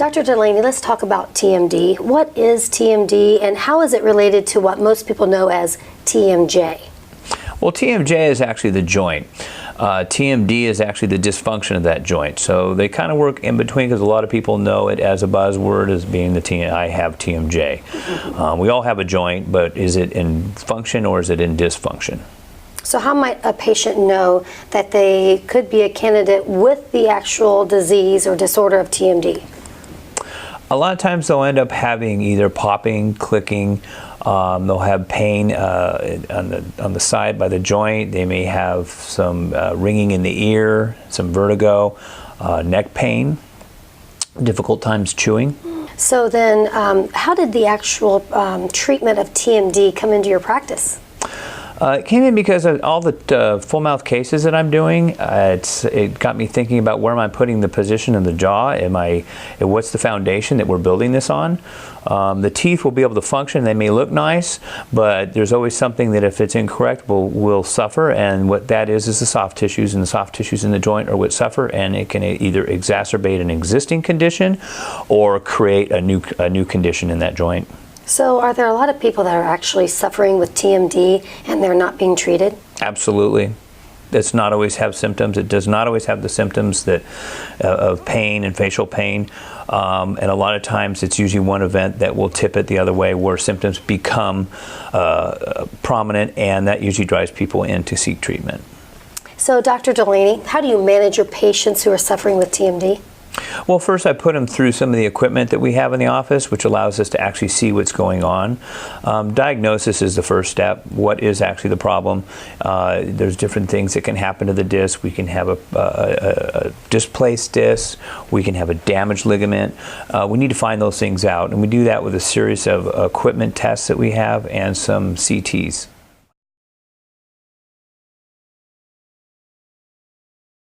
Dr. Delaney, let's talk about TMD. What is TMD and how is it related to what most people know as TMJ? Well, TMJ is actually the joint. TMD is actually the dysfunction of that joint. So they kind of work in between because a lot of people know it as a buzzword as being I have TMJ. We all have a joint, but is it in function or is it in dysfunction? So how might a patient know that they could be a candidate with the actual disease or disorder of TMD? A lot of times they'll end up having either popping, clicking, they'll have pain on the side by the joint. They may have some ringing in the ear, some vertigo, neck pain, difficult times chewing. So then how did the actual treatment of TMD come into your practice? It came in because of all the full mouth cases that I'm doing. It got me thinking about where am I putting the position of the jaw? What's the foundation that we're building this on? The teeth will be able to function. They may look nice, but there's always something that if it's incorrect will suffer, and what that is the soft tissues, and the soft tissues in the joint are what suffer, and it can either exacerbate an existing condition or create a new condition in that joint. So are there a lot of people that are actually suffering with TMD and they're not being treated? Absolutely. It's not always have symptoms. It does not always have the symptoms that of pain and facial pain. And a lot of times it's usually one event that will tip it the other way where symptoms become prominent, and that usually drives people in to seek treatment. So Dr. Delaney, how do you manage your patients who are suffering with TMD? Well, first I put them through some of the equipment that we have in the office, which allows us to actually see what's going on. Diagnosis is the first step. What is actually the problem? There's different things that can happen to the disc. We can have a displaced disc. We can have a damaged ligament. We need to find those things out, and we do that with a series of equipment tests that we have and some CTs.